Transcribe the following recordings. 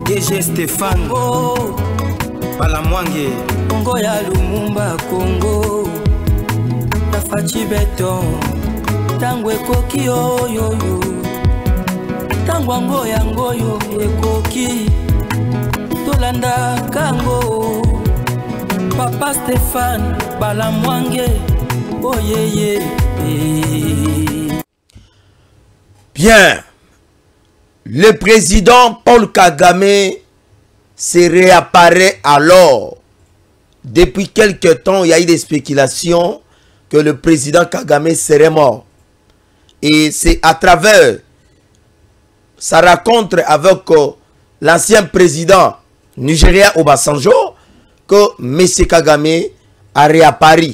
DG Stéphane Balamwange Congo ya Lumumba Congo Tafachi beton Tango ekoki yo Tango yango yo ekoki Tolanda kango Papa Stéphane Balamwange Oh yeah. Bien. Le président Paul Kagame se réapparaît alors. Depuis quelque temps, il y a eu des spéculations que le président Kagame serait mort. Et c'est à travers sa rencontre avec l'ancien président nigérien Obasanjo que M. Kagame a réapparu.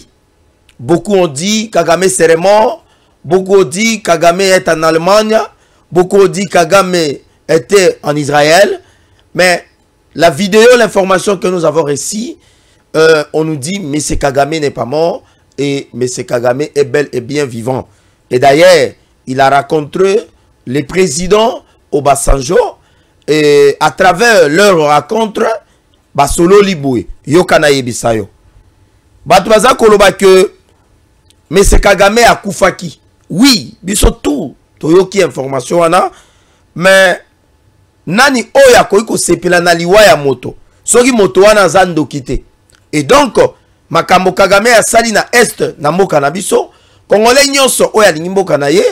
Beaucoup ont dit Kagame serait mort. Beaucoup ont dit Kagame est en Allemagne. Beaucoup ont dit Kagame était en Israël. Mais la vidéo, l'information que nous avons reçue, on nous dit M. Kagame n'est pas mort et M. Kagame est bel et bien vivant. Et d'ailleurs, il a rencontré le président Obasanjo et à travers leur rencontre, Basolo Liboué, Yokana Yebisayo. Batouaza Koloba que M. Kagame a koufaki. Oui, biso tout. Toyoki information wana. Mais nani oya koiko sepela na liwa ya moto. Soki moto wana zando kite. Et donc, makambo Kagame a sali na est na mboka na biso. Kongole nyonso oya lingi mboka na ye.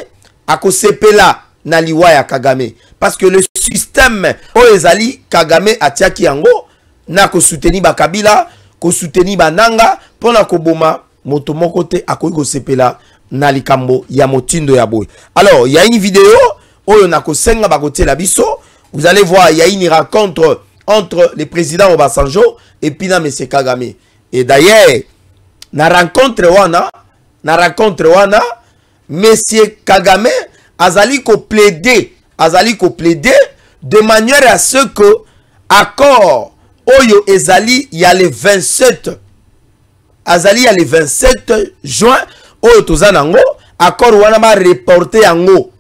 Ako sepela na liwa ya Kagame. Parce que le système oyezali Kagame atiaki yango. Na ko souteni ba Kabila. Ko souteni ba Nanga. Pona ko boma moto moko te akoiko sepela na likambo ya motindo ya boy. Alors, il y a une vidéo oyo na ko senga ba kote la biso. Vous allez voir, il y a une rencontre entre le président Obasanjo et puis M. Kagame. Et d'ailleurs, na rencontre wana, M. Kagame azali ko plaider de manière à ce que accord oyo ezali il y a le 27 juin oyo tozanango accord wana ba reporter yango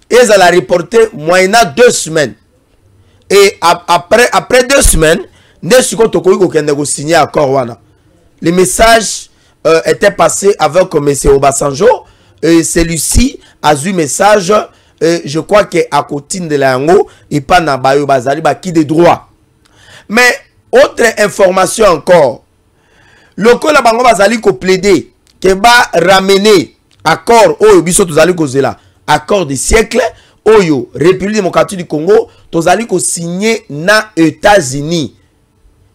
ezala reporter moyennant 2 semaines. Et après 2 semaines, nous signé accord wana. Le message était passé avec M. Obasanjo. Et celui-ci a eu message, je crois que à côté de la yango, et pas na bayo bazali ba qui de droit. Mais autre information encore. Le ko la bango bazali ko plaider que ba ramener accord oyo biso tozali kozela accord du siècle. Oyo, République démocratique du Congo, tozali ko signé na États-Unis.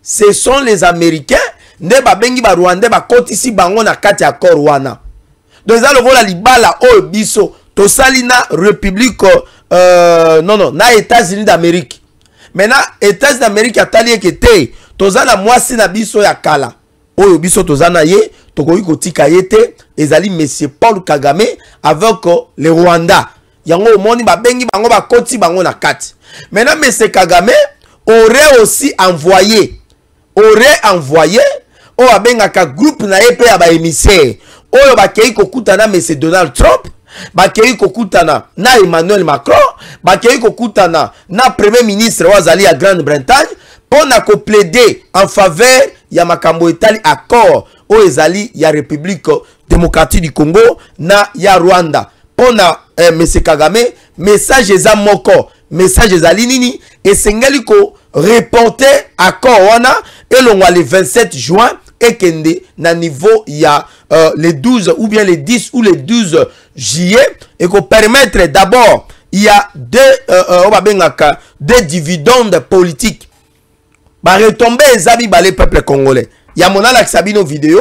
Ce sont les Américains, ne ba bengi ba Rwandais ba kotisi bango na kati accord wana. Donc ça le vola libala oyo biso to sali na République na États-Unis d'Amérique. Maintenant États-Unis d'Amérique atali ekete tozala mwasi na biso ya kala. Oyo biso tozana ye tokoki kotika yete ezali monsieur Paul Kagame avec le Rwanda. Yango moni ba bengi bango ba koti bango na kati. Maintenant M. Kagame aurait aussi envoyé o abengaka groupe na EP ya ba émissaire oyo ba kei kokutana M. Donald Trump, ba kei kokutana na Emmanuel Macron, ba kei kokutana na premier ministre wazali ya Grande-Bretagne pour na ko plaider en faveur ya makambo etali accord o ezali ya République démocratique du Congo na ya Rwanda. Pona M. Kagame, message eza moko, message eza linini, et sengeli ko reporter accord wana, et l'on le 27 juin, et kende na niveau ya les 12 ou bien les 10 ou les 12 juillet, et ko permettre d'abord, il y a des dividendes politiques. Ba retomber ezabi ba le peuple congolais. Ya mona la sabino vidéo,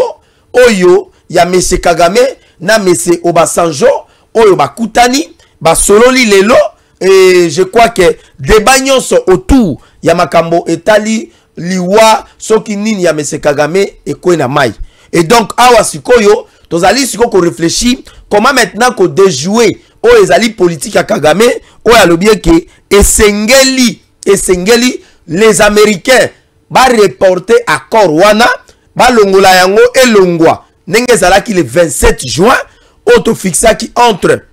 oyo, ya M. Kagame, na M. Obasanjo, oyo bakutani basololi lelo et je crois que débat nyonso autour ya makambo etali liwa soki nini ya M. Kagame ekwena mai. Et donc awa sikoyo tozali siko ko réfléchir comment maintenant ko déjouer o ezali politique ya Kagame o ya lobie ke esengeli les Américains ba reporter accord wana ba longola yango elongwa ndenge zalaki le 27 juin auto-fixaki entre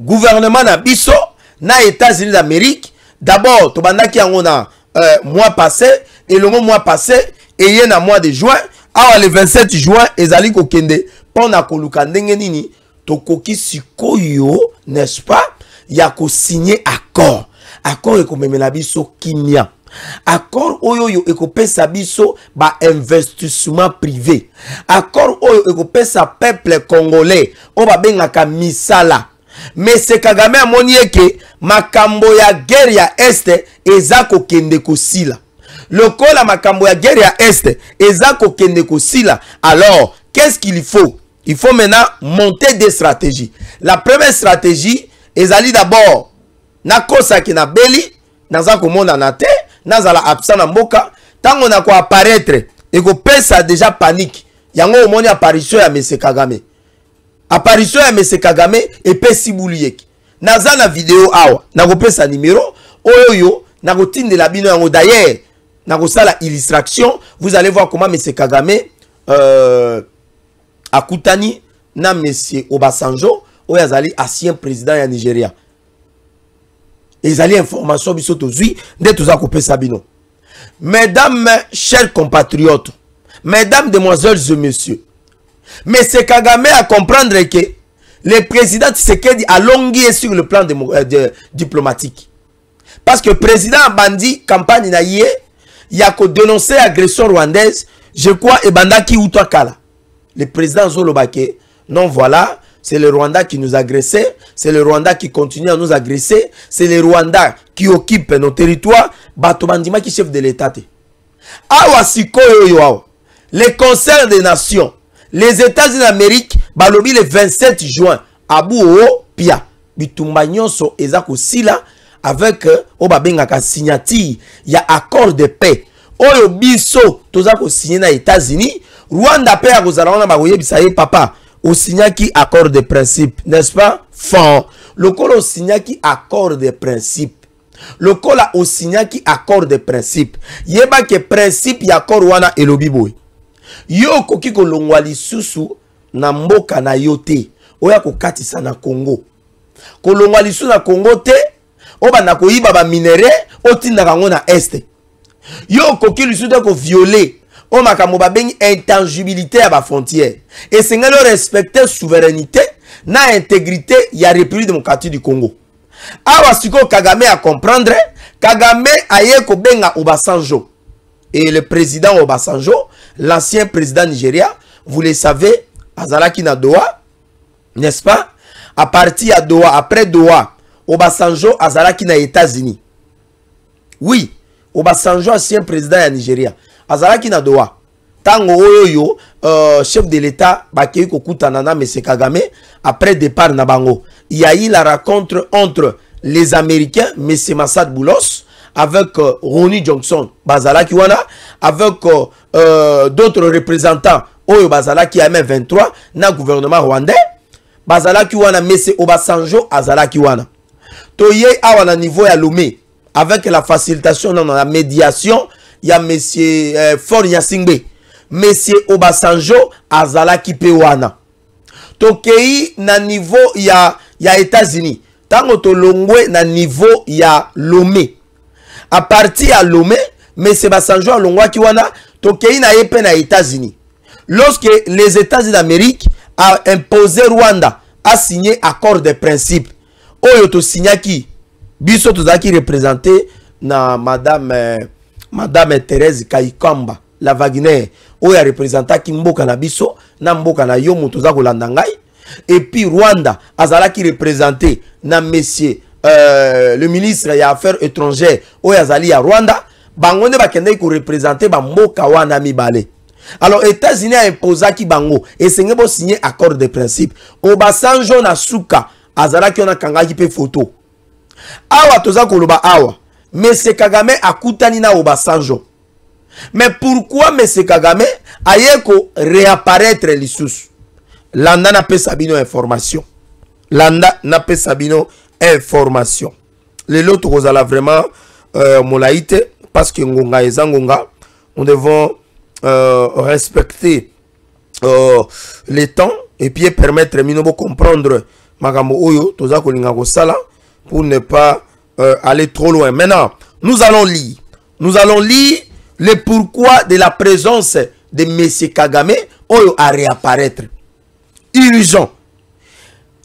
gouvernement na biso na États-Unis d'Amérique. D'abord tobandaki yango na mois passé et le mois passé et il y a un mois de juin alors le 27 juin ezali kokende pona koluka ndenge nini tokoki sikoyo n'est-ce pas ya ko signer accord ekomemela biso kimia accord oyo ekopesa biso ba investissement privé accord oyo ekopesa peuple congolais o babengaka misala mais c'est Kagame amoni eke makambo ya guerre ya este eza kokende kosila lokola makambo ya guerre ya este eza kokende kosila alors qu'est-ce qu'il faut? Il faut maintenant monter des stratégies. La première stratégie ezali d'abord na kosa ki na beli naza komona na te nazala absent na mboka tango na ko apparaître et ko pesa déjà panique yango omoni apparition ya M. Kagame apparition ya M. Kagame et pesi bouliyeki naza na vidéo awa na ko pesa numéro oyo na ko tindela bino yango d'ailleurs na ko sala illustration vous allez voir comment M. Kagame akutani na M. Obasanjo oyo azali ancien président ya Nigeria. Ezali information biso tozui nde toza kopesa bino. Mesdames, chers compatriotes, mesdames, demoiselles et messieurs, M. Kagame a comprendre que le président Tshisekedi a longué sur le plan diplomatique. Parce que le président Bandi, campagne na yé, il a dénoncé l'agression rwandaise, je crois, et Bandaki Outouakala. Le président Zolobake, non voilà, c'est le Rwanda qui nous agressait, c'est le Rwanda qui continue à nous agresser, c'est le Rwanda qui occupe nos territoires, Batobandima qui chef de l'État. Awa siko yo, les concerts des nations, les États-Unis d'Amérique, balobi le 27 juin, Abu O Pia, bitumba nyonso ezako sila avec Obabengaka signature, il y a accord de paix. Oyo biso tozako signé na États-Unis, Rwanda paix à Gozarana bagoye bisaye papa. Au signaki accord de principe, n'est-ce pas? Fond. Le col au signaki accord de principe. Le col au signaki accord de principe. Yeba ke principe ya accord wana elobi boy. Yo koki ko longwali susu na mboka na yote. Oya ko katisa na Congo. Ko longwali susu na Congo te. Oba na ko yiba ba minere otinda kango na este. Yo koki lisude ko violer. On m'a bengi intangibilité à la frontière. Et c'est que respecter souveraineté, na intégrité, il y a République démocratique du Congo. Awa siko Kagame a comprendre, Kagame a yeko benga Obasanjo. Et le président Obasanjo, l'ancien président Nigeria, vous le savez, Azalaki na Doha, n'est-ce pas? À partir à Doha, après Doha, Obasanjo Azalaki na États-Unis. Oui, Obasanjo, ancien président ya Nigeria. Azalaki na Doha. Tango oyo chef de l'État bakei kokutana na M. Kagame après départ na bango. Il y a eu la rencontre entre les Américains, M. Massad Boulos, avec Ronnie Johnson, Bazalaki wana, avec d'autres représentants oyo Bazalaki M23 na gouvernement rwandais. Bazalaki wana M. Obasanjo Azalaki wana. Toye awana niveau ya Lomé avec la facilitation dans la médiation. Il y a M. For Yasingbe, M. Obasanjo Azalaki Pewana. Tokei na niveau ya États-Unis. Tango to longwe na niveau ya Lomé. À partir à Lomé, M. Obasanjo Longwa Kiwana, Tokei na yepe na États-Unis. Lorsque les États-Unis d'Amérique a imposé Rwanda a signé accord de principe. Oyo to signaki biso tozaki représenté na Madame Thérèse Kaikamba, la Wagner, où il a représenté Kimboka na biso, na mboka na yo mutoza kolanda ngai. Et puis Rwanda, azala qui représenté na monsieur le ministre des Affaires étrangères, où azali à Rwanda, bangone bakende ko représenter ba mboka wana mibale. Alors États-Unis a imposé ki bango et c'est ngebo signé accord de principe. Obasanjo na suka, azala ki ona kanga ki pe photo. Awa toza koloba awa. M. Kagame a koutani na Obasanjo. Mais pourquoi M. Kagame a yeko réapparaître l'issous? Landa n'a pas sabino information. Landa n'a pas sabino information. Les autres kozala vraiment molaïte parce que ngonga et zangonga, nous devons respecter les temps et puis permettre minobo comprendre magambo oyo toza kolinga ko sala pour ne pas aller trop loin. Maintenant, nous allons lire nous allons lire le pourquoi de la présence de M. Kagame à réapparaître. Urgent.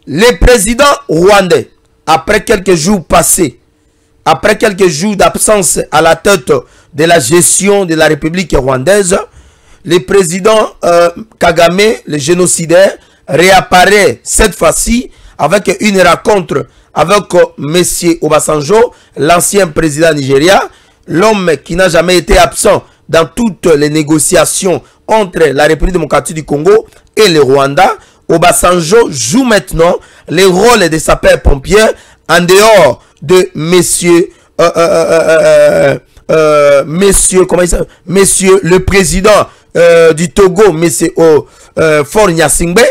Le président rwandais, après quelques jours passés, après quelques jours d'absence à la tête de la gestion de la République rwandaise, le président Kagame, le génocidaire, réapparaît cette fois-ci avec une rencontre avec M. Obasanjo, l'ancien président nigérien, l'homme qui n'a jamais été absent dans toutes les négociations entre la République démocratique du Congo et le Rwanda. Obasanjo joue maintenant le rôle de sapeur-pompier en dehors de monsieur le président du Togo, monsieur Faure Gnassingbé.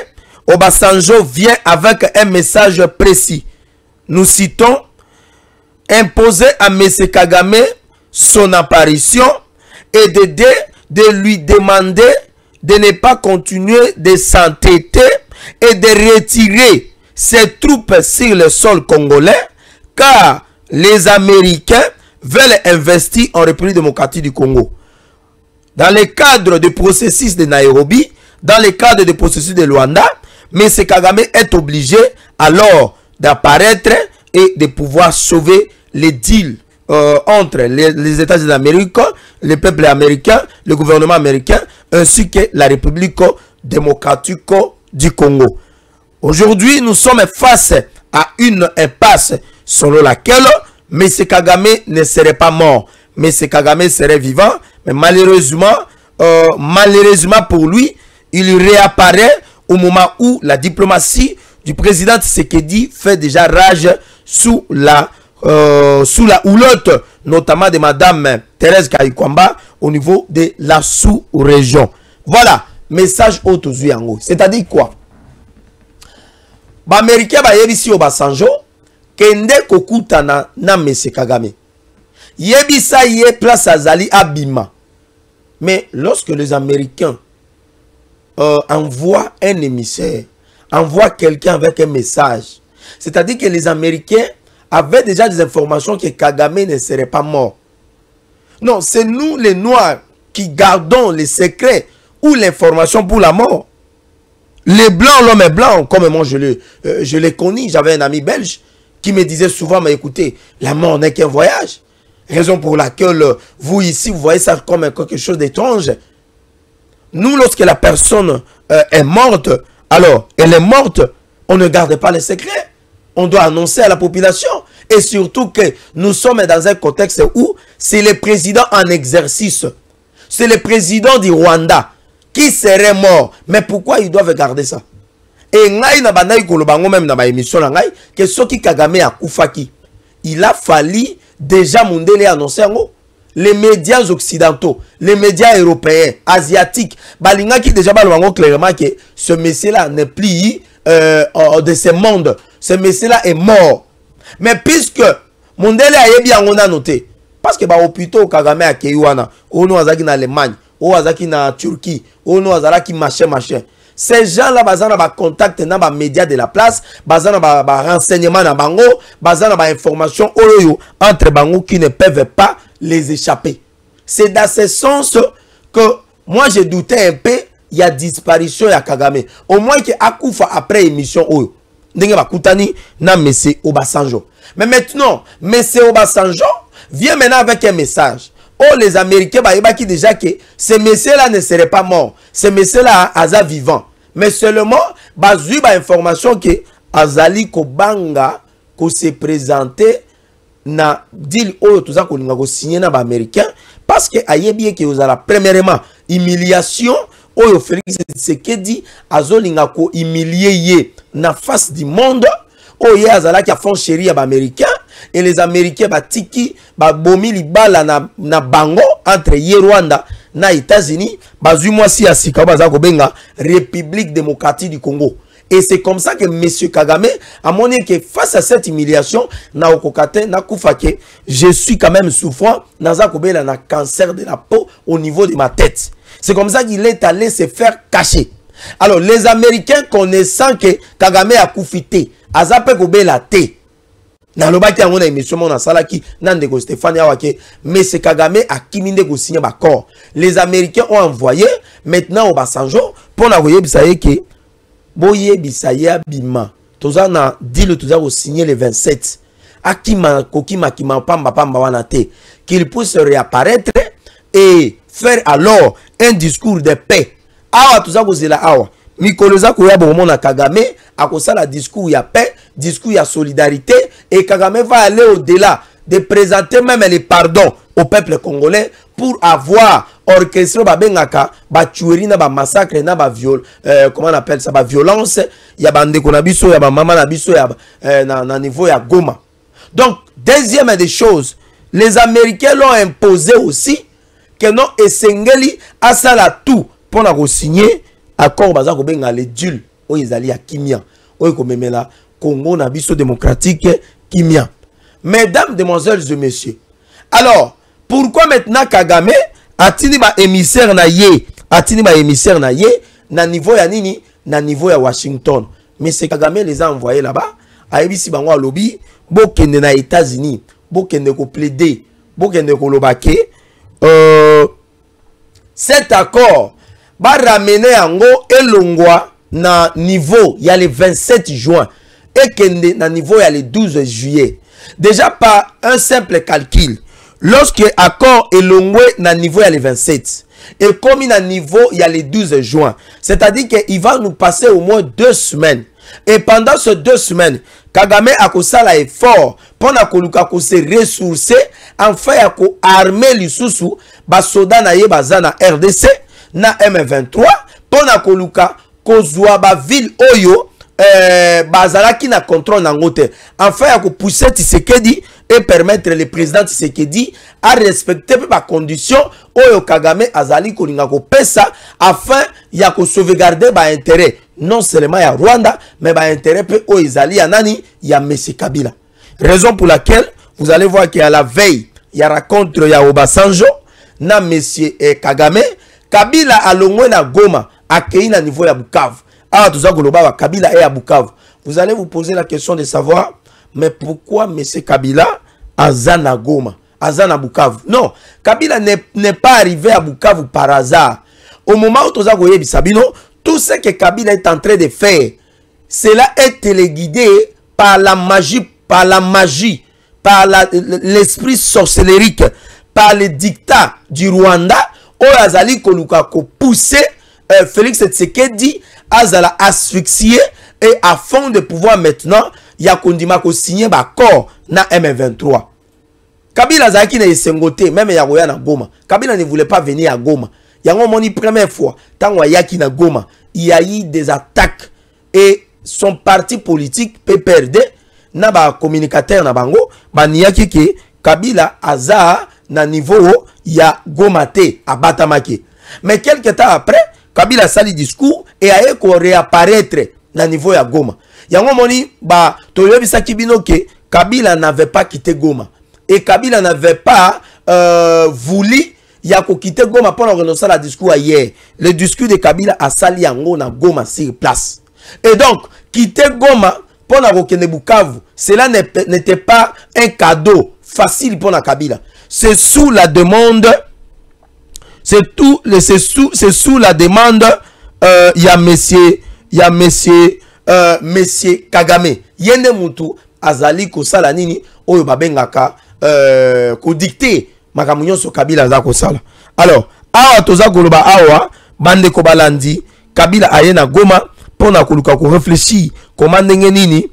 Obasanjo vient avec un message précis. Nous citons: imposer à M. Kagame son apparition et de lui demander de ne pas continuer de s'entêter et de retirer ses troupes sur le sol congolais, car les Américains veulent investir en République démocratique du Congo. Dans le cadre du processus de Nairobi, dans le cadre du processus de Luanda, M. Kagame est obligé alors d'apparaître et de pouvoir sauver les deals entre les États-Unis d'Amérique, le peuple américain, le gouvernement américain, ainsi que la République démocratique du Congo. Aujourd'hui, nous sommes face à une impasse selon laquelle M. Kagame ne serait pas mort. M. Kagame serait vivant, mais malheureusement pour lui, il réapparaît au moment où la diplomatie du président Tshisekedi fait déjà rage sous la houlotte, notamment de Madame Thérèse Kayikwamba au niveau de la sous-région. Voilà, message autozuyango. C'est-à-dire quoi? Américain ba yebisi Obasanjo kende kokutana na M. Kagame. Yebisa ye place azali abima. Mais lorsque les Américains envoient un émissaire, envoient quelqu'un avec un message, c'est-à-dire que les Américains avaient déjà des informations que Kagame ne serait pas mort. Non, c'est nous les Noirs qui gardons les secrets ou l'information pour la mort. Les Blancs, l'homme est blanc, comme moi je l'ai connu. J'avais un ami belge qui me disait souvent, mais écoutez, la mort n'est qu'un voyage. Raison pour laquelle vous ici, vous voyez ça comme quelque chose d'étrange. Nous, lorsque la personne est morte, alors elle est morte, on ne garde pas les secrets. On doit annoncer à la population. Et surtout que nous sommes dans un contexte où c'est le président en exercice. C'est le président du Rwanda qui serait mort. Mais pourquoi ils doivent garder ça? Et même dans ma émission, que ce qui Kagame a koufaki, il a fallu déjà Mundele annoncer les médias occidentaux, les médias européens, asiatiques, balinga qui déjà balwango clairement que ce monsieur-là n'est plus de ce monde. Ce monsieur-là est mort. Mais puisque Mundele a bien noté, parce que hôpital Kagame a Keyuana, on a en Allemagne, on a en Turquie, on a machin. Ces gens-là, ils ont contact dans les médias de la place, ils ont renseignements dans bango, ils ont informations entre bango qui ne peuvent pas les échapper. C'est dans ce sens que moi je doutais un peu, il y a disparition de Kagame. Au moins qu'il a Akoufa après émission oyo. Ndenge bakutani na M. Obasanjo. Mais maintenant, M. Obasanjo vient maintenant avec un message. Oh, les Américains, qui déjà que ce monsieur-là ne serait pas mort. Ce monsieur-là, Aza vivant. Mais seulement, bazui ba information que Azali Kobanga ko se présenter na deal oyo toza ko linga ko signer na ba américain parce que ayebi que ozala premièrement humiliation oyo Félix Tshisekedi azolinga ko humilier ye na face du monde oyo azala ki a fond chéri ya ba américain et les américains batiki ba bomi libala na bango entre ye Rwanda na États-Unis bazui mwasi ya sika baza ko benga République démocratique du Congo. Et c'est comme ça que M. Kagame a montré que face à cette humiliation, je suis quand même souffrant, na cancer de la peau au niveau de ma tête. C'est comme ça qu'il est allé se faire cacher. Alors les Américains connaissant que Kagame a koufité, azape kobe la té. Na lobaki yango na émission mona salaki nandeko Stéphane Awake mais c'est Kagame a kiminde ko signer accord. Les Américains ont envoyé maintenant au Basanjo pour na koyebisa yeke boye bisaya bima. Toza na deal toza ko signer le 27. Akima kokima kima pamba wana te qu'il puisse réapparaître et faire alors un discours de paix. Awa toza ko zela awa. Mikoloza ko ya bomo na Kagame akosala discours ya paix, discours ya solidarité et Kagame va aller au-delà de présenter même les pardons au peuple congolais pour avoir orchestré ba bengaka ba tuerie na ba massacre na ba comment on appelle ça ba violence ya bande ko na biso ya ba mama na biso ya na niveau ya Goma. Donc deuxième des choses, les Américains l'ont imposé aussi que non esengeli asala tout pour na signer accord baza ko benga les dul o izali ya kimia o ko memela Congo na biso démocratique kimia. Mesdames, demoiselles et messieurs, alors pourquoi maintenant Kagame atini ba émissaire na ye na niveau ya nini na niveau ya Washington, mais c'est Kagame les a envoyés là-bas a ebisi bango lobby bokende na États-Unis bokende ko plaider bokende ko lobake cet accord va ramener yango elongwa na niveau il y a le 27 juin et kende na niveau il y a le 12 juillet. Déjà par un simple calcul, lorsque accord elongwe na niveau il y a le 27 et comme il a niveau il y a le 12 juin, c'est-à-dire qu'il va nous passer au moins 2 semaines. Et pendant ces 2 semaines, Kagame a kosala effort pour na koluka ko se ressourcer enfin ya ko armer lisusu ba soda na ye bazana RDC na M23 pour na koluka kozwa ba ville oyo bazalaki na contrôle na ngote enfin ya ko pousser Tshisekedi et permettre le président Tshisekedi à respecter ba conditions oyo Kagame azali kolinga ko pesa afin ya ko sauvegarder ba intérêt non seulement ya Rwanda mais ba intérêt pe o izali ya nani ya Monsieur Kabila. Raison pour laquelle vous allez voir qu'il y a la veille il y a rencontre ya Obasanjo na Monsieur Kagame Kabila alongwe na Goma accueilli na niveau ya Bukavu. Ah, tout ça Kabila est à Bukavu. Vous allez vous poser la question de savoir mais pourquoi M. Kabila azana Goma, azana Bukavu? Non, Kabila n'est pas arrivé à Bukavu par hasard. Au moment où tout ça tout ce que Kabila est en train de faire, cela est téléguidé par la magie, par l'esprit sorcellérique, par le dictat du Rwanda, où Azali Koluka ko poussé Félix Tshisekedi Azala asphyxié et à fond de pouvoir maintenant Yakondima ko signer accord na M23. Kabila Zaki na Sengote même Yagoya na Goma. Kabila ne voulait pas venir à Goma. Yango moni première fois tant Yaki na Goma, il y a eu des attaques et son parti politique PPRD na ba communicateur na bango ba niaki ke Kabila aza na niveau ya Goma te abatamaki. Mais quelques temps après Kabila sali discours et a réapparaître na niveau ya Goma. Yango moni ba toyebisa kibino ke Kabila n'avait pas quitté Goma et Kabila n'avait pas voulu ya ko quitter Goma pour renoncer à discours hier. Le discours de Kabila a sali yango na Goma sur place. Et donc quitter Goma pour na kokende Bukavu, cela n'était pas un cadeau facile pour na Kabila. C'est sous la demande c'est sous la demande il y a monsieur Kagame yende mutu azali ko sala nini oyo babengaka ko dicter makamunyo so Kabila za ko sala. Alors awa toza koloba awa bande ko balandi Kabila ayena Goma pona koluka ko réfléchir comment ndenge nini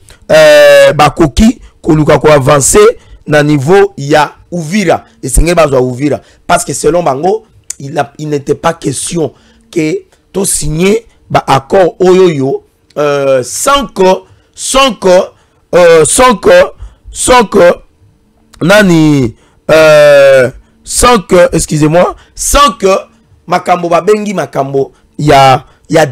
bakoki koluka ko avancer na niveau ya Uvira et senge bazwa Uvira parce que selon bango il n'était pas question que to signer ba accord oyoyo sans que excusez-moi sans que makambo babengi makambo ya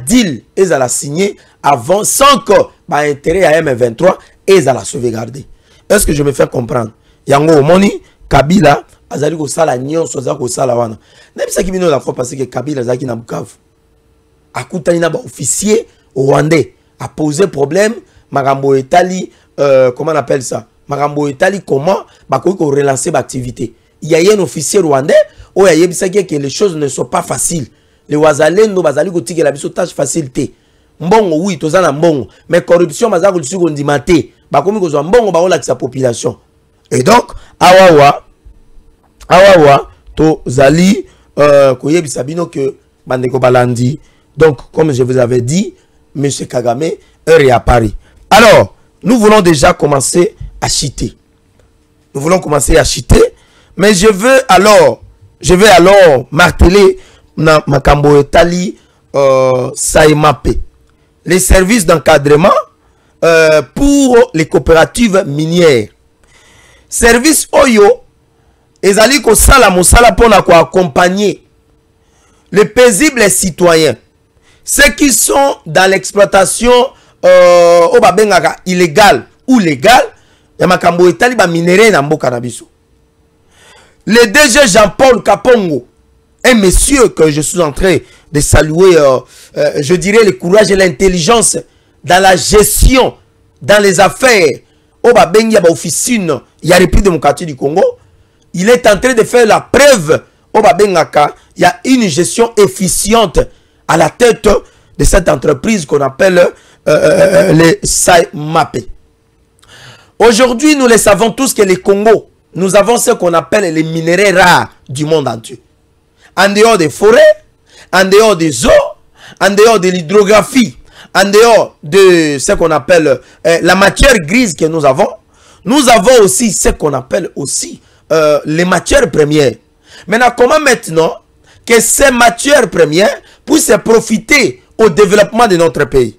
deal ezala signé avant sans que ba intérêt à M23 ezala sauvegarder. Est-ce que je me fais comprendre? Yango moni Kabila azali ko sala nyonso za ko sala wana. Même ça qui bino la fois parce que Kabila zaki na Bukavu. Akutani na ba officier rwandais a posé problème makambo etali comment on appelle ça makambo etali comment bakoki ko relancer l'activité. Il y a un officier rwandais où il y a que les choses ne sont pas faciles. Les wazalendo bazali ko tiki la biso tâche facilité. Mbongo oui tozana mbongo mais corruption bazali ko tiki ndimate bakomi ko zo mbongo ba ola sa population. Et donc awawa to zali koyebisa bino que bandeko balandi. Donc comme je vous avais dit, M. Kagame est réapparu. Alors, nous voulons déjà commencer à chiter. Nous voulons commencer à chiter, mais je vais alors marteler na makambo etali SAEMAP, les services d'encadrement pour les coopératives minières. Service Oyo ezali ko sala mosala pona ko accompagner les paisibles citoyens, ceux qui sont dans l'exploitation au babengaka illégal ou légal ya makambo etali ba minéraux na mboka na biso. Le DG Jean-Paul Kapongo, un monsieur que je suis en train de saluer, je dirais le courage et l'intelligence dans la gestion, dans les affaires au babengi ba officine ya République démocratique du Congo. Il est en train de faire la preuve au babengaka, il y a une gestion efficiente à la tête de cette entreprise qu'on appelle les SAEMAP. Aujourd'hui, nous le savons tous que le Congo, nous avons ce qu'on appelle les minéraux rares du monde entier. En dehors des forêts, en dehors des eaux, en dehors de l'hydrographie, en dehors de ce qu'on appelle la matière grise que nous avons aussi ce qu'on appelle aussi les matières premières. Maintenant, comment maintenant que ces matières premières puissent profiter au développement de notre pays?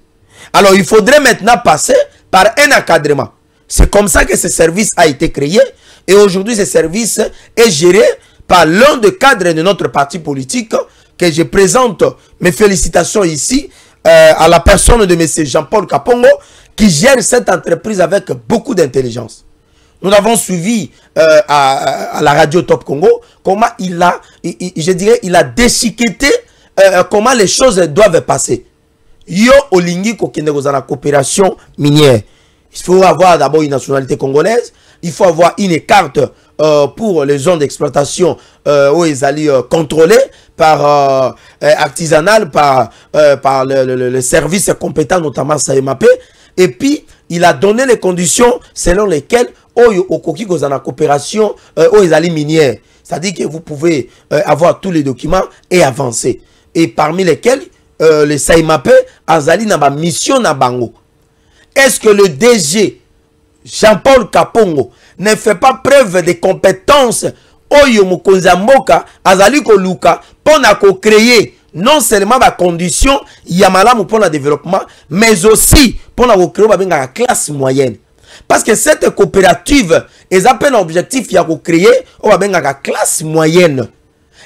Alors, il faudrait maintenant passer par un encadrement. C'est comme ça que ce service a été créé. Et aujourd'hui, ce service est géré par l'un des cadres de notre parti politique que je présente mes félicitations ici à la personne de M. Jean-Paul Kapongo qui gère cette entreprise avec beaucoup d'intelligence. Nous avons suivi à la radio Top Congo comment il a déchiqueté comment les choses doivent passer. Yo olingi kokende kozana coopération minière. Il faut avoir d'abord une nationalité congolaise. Il faut avoir une carte pour les zones d'exploitation où ils allaient contrôler par artisanal, par le service compétent, notamment SAEMAP. Et puis, il a donné les conditions selon lesquelles au la coopération où ils allaient minière. C'est-à-dire que vous pouvez avoir tous les documents et avancer. Et parmi lesquels les SAEMAP azali na ba mission na bango. Est-ce que le DG Jean-Paul Kapongo ne fait pas preuve de compétences oyo mokonzi mboka azali ko luka pona ko créer non seulement ba condition ya malamu pour le développement mais aussi pona ko créer ba benga classe moyenne? Parce que cette coopérative est appelée un objectif ya ko créer o ba benga classe moyenne.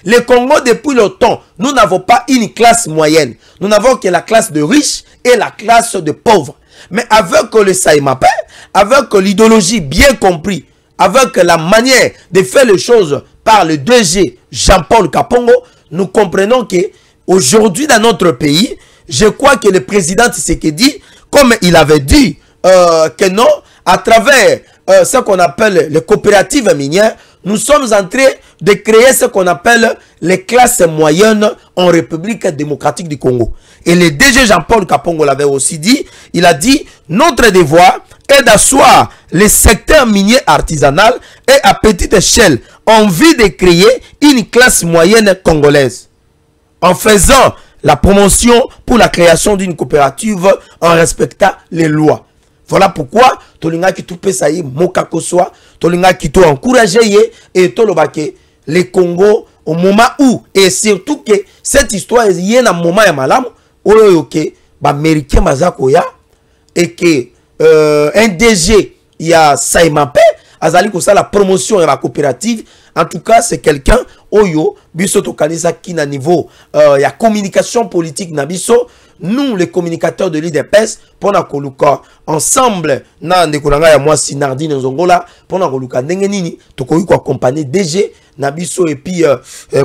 Le Congo, depuis longtemps, nous n'avons pas une classe moyenne. Nous n'avons que la classe de riches et la classe de pauvres. Mais avec le SAEMAP, avec l'idéologie bien compris, avec la manière de faire les choses par le DG Jean-Paul Kapongo, nous comprenons que aujourd'hui dans notre pays, je crois que le président Tshisekedi, comme il avait dit que non, à travers ce qu'on appelle les coopératives minières, nous sommes en train de créer ce qu'on appelle les classes moyennes en République démocratique du Congo. Et le DG Jean-Paul Kapongo l'avait aussi dit. Il a dit, notre devoir est d'asseoir les secteurs miniers artisanal et à petite échelle en vue de créer une classe moyenne congolaise. En faisant la promotion pour la création d'une coopérative en respectant les lois. Voilà pourquoi tolinga ki tout pesa yi moka koswa, tolinga ki tout encourager ye et tolobake le Congo au moment où et surtout que cette histoire est na moment ya malamu oyo ke ba américain bazako ya et que un DG ya SAEMAP azali ko sa la promotion ya la coopérative. En tout cas, c'est quelqu'un oyo biso to kanisa ki na niveau ya communication politique na biso. Nous, les communicateurs de l'IDPS, pour nous ensemble, na ndekolanga ya moi Sinardine Nzongola, pour nous ndenge nini, tokoyi ko accompagner DG Nabiso et puis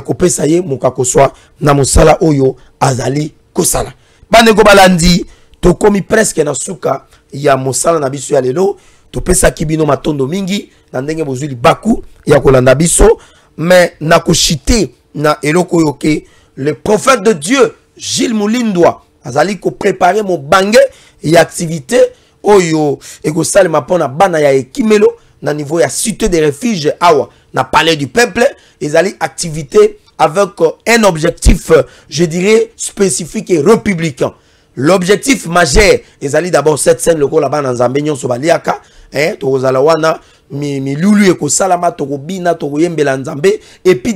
kopesa ye mokakoswa na mosala oyo azali kosala. Bandeko balandi, tokomi presque na suka ya mosala Nabiso ya lelo, topesa kibino matondo mingi na ndenge bozuli baku ya kolanda biso mais na koshite na eloko yoke le prophète de Dieu Gilles Mulindwa azali ko préparer mon bangé et activité oyo ekosalema pona bana ya ekimelo na niveau ya cité des refuges awa na palais du peuple ezali activité avec un objectif je dirais spécifique et républicain. L'objectif majeur ezali d'abord cette scène loko là-bas na Nzambe nyonso baliaka tozala wana mi lulu ekosalama tokobina tokoyembela Nzambe et puis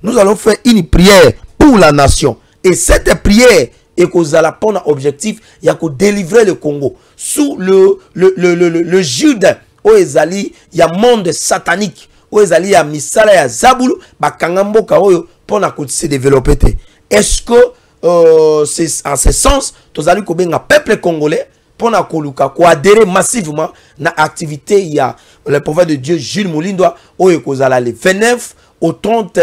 nous allons faire une prière pour la nation et cette prière ekozala pona objectif ya ko délivrer le Congo sous le Jude o ezali ya monde satanique o ezali ya misala ya zabulu bakanga mboka oyo pona ko se développer. Est-ce que c'est en ce sens tozali ko benga peuple congolais pona koluka ko adhérer massivement na activité ya le prophète de Dieu Gilles Mulindwa o ekozala le 29 au 30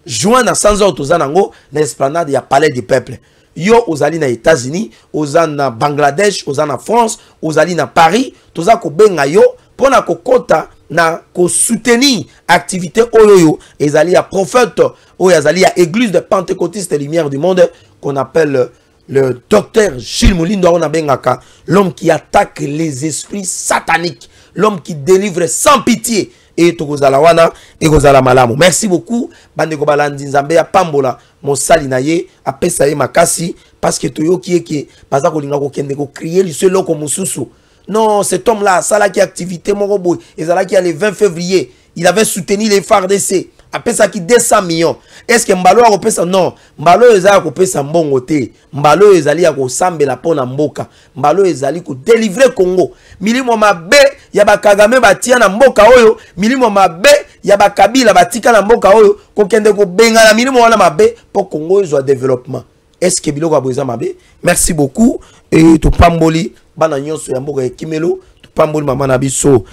juin na 100 heures tozanango na esplanade ya palais du peuple. Yo ozali na États-Unis, ozali na Bangladesh, ozali na France, ozali na Paris, toza ko benga yo pona ko kota na ko soutenir activité oyo ezali ya prophète oyo ezali ya église de pentecôtiste lumière du monde qu'on appelle le docteur Gilles Mulindwa on a bengaka l'homme qui attaque les esprits sataniques, l'homme qui délivre sans pitié. Et tokozala wana et kozala malamu. Merci beaucoup bande ko balandi Nzambe ya pambola mosali na ye apesa ye makasi parce que toyoki eke baza ko linga ko kende ko crier le seul loko mususu. Non, cet homme là sala qui activité moko boy ezala qui le 20 février, il avait soutenu les FARDC apesa ki 200 millions. Est-ce que mbalo a kopesa? Non, mbalo ezala kopesa mbongo te. Mbalo ezali ya ko sambela pona mboka. Mbalo ezali ko délivrer Congo. Milimo mabe ya bakagame batia na mboka oyo, milimo mabe ya bakabila batika na mboka oyo, kokende ko benga na milimo wana mabe pour Congo ezwa développement. Est-ce que biloko aboza mabe? Merci beaucoup et to pamboli bana nyonso ya mboka ekimelo, to pamboli mama na biso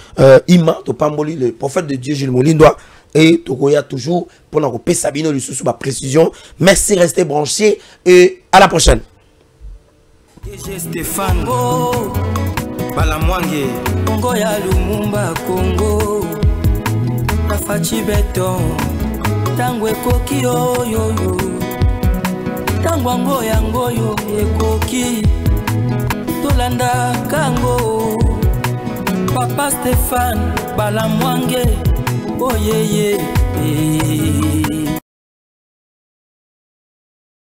Ima, to pamboli le prophète de Dieu Gilles Mulindwa. Et Tokoya toujours pour nous repérer Sabino le sous ma précision. Merci, restez branchés et à la prochaine. Stéphane Balamwange Congo ya Lumumba Congo Bafachi beton Tangwe koki yo yo yo Tangwango yango yo ekoki Tolanda kango Papa Stéphane Balamwange oh yeah yeah, yeah.